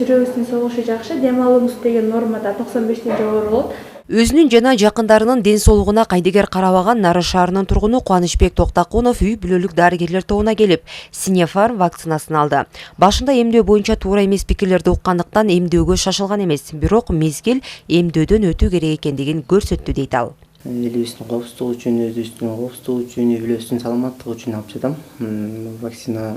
Жүрөгүбүздүн согушу жакшы, дем алуубуз деген нормада 95-тен жогору болот. Өзүнүн жана жакындарынын ден соолугуна кайдыгер карабаган Нары шаарынын тургуну Кубанычбек Токтакунов үй бүлөлүк дарыгерлер тобуна келип, Sinopharm вакцинасын алды. Башында эмдөө боюнча туура эмес пикирлерди уккандыктан эмдөөгө шашылган эмес, бирок мезгил эмдөөдөн өтүү керек экендигин көрсөттү дейт ал. Элибиздин коопсуздугу үчүн, өзүбүздүн коопсуздугу үчүн, үй бүлөбүздүн саламаттыгы үчүн алып жатам. Вакцина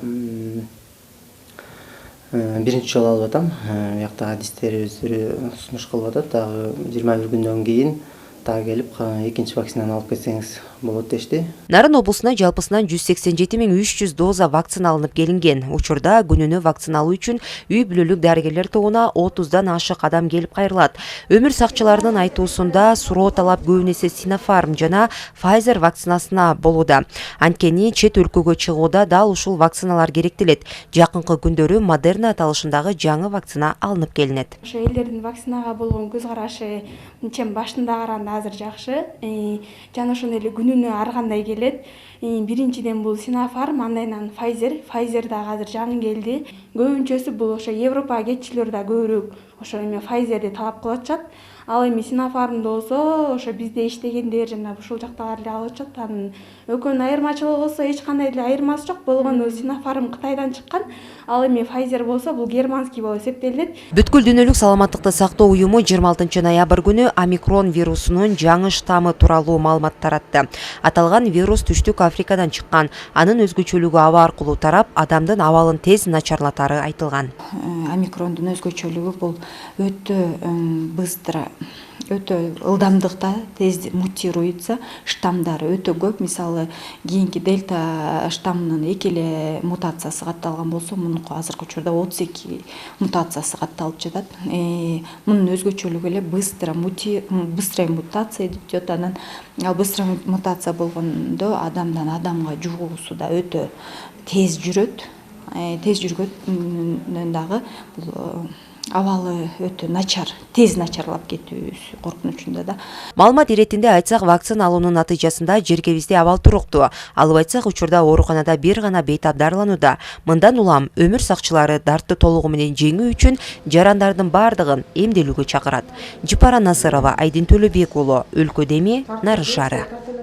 биринчи жолу алып атам. Биякта адистер өздөрү сунуш кылып атат. Дагы 21 күндөн кийин дагы келип экинчи вакцинаны алып кетсеңиз болот дешти. Нарын облусуна жалпысынан 187.300 доза вакцина алынып келинген. Учурда күнүнө вакцина алуу үчүн үй бүлөлүк дарыгерлер тобуна 30дан ашык адам келип кайрылат. Өмүр сакчыларынын айтуусунда суроо талап көбүнесе Sinopharm жана Pfizer вакцинасына болууда. Анткени чет өлкөгө чыгууда дал ушул вакциналар керектелет. Жакынкы күндөрү Moderna аталышындагы жаңы вакцина алынып келинет. Ошо элдердин вакцинага болгон көз карашы чем башында караганда азыр жакшы. Жана ошондой эле күнүнө ар кандай келет. Биринчиден бул Sinopharm, андан Pfizer дагы азыр жаңы келди. Көбүнчөсү бул ошо Европага кетчүлөр да көбүрөөк ошо Pfizerди талап кылып атышат. Ал эми Sinopharm'ды болсо ошо бизде иштегендер жана ушул жактагылар эле алып атышат. Анын экөөнүн айырмачылыгы болсо эч кандай эле айырмасы жок. Болгону Sinopharm Кытайдан чыккан, ал эми Pfizer болсо бул германский болуп эсептелет. Бүткүл дүйнөлүк саламаттыкты сактоо уюму 26 ноябрь күнү омикрон вирусунун жаңы штаммы тууралуу маалымат таратты. Аталган вирус Түштүк Африкадан чыккан. Анын өзгөчөлүгү аба аркылуу тарап, адамдын абалын тез начарлатары айтылган. Омикрондун өзгөчөлүгү бул өтө ылдамдыкта тез мутируется, штамдары өтө көп. Мисалы, кийинки дельта штаммынын 2 эле мутациясы катталган болсо, мунуку азыркы учурда 32 мутациясы катталып жатат. Мунун өзгөчөлүгү эле быстрая мутация деп анан быстрая мутация болгондо адамдан адамга жугуусу да өтө тез жүрөт. Тез жүргөндөн дагы абалы өтө начар, тез начарлап кетүүсү коркунучунда да. Маалымат иретинде айтсак, вакцина алуунун натыйжасында жеркебизде абал туруктуу. Алып айтсак, учурда ооруканада бир гана бейтап дарыланууда. Мындан улам өмүр сакчылары дартты толугу менен жеңүү үчүн жарандардын бардыгын эмделүүгө чакырат. Жыпара Насырова, Айдын Төлөбек уулу, Өлкө Деми, Нары шаары.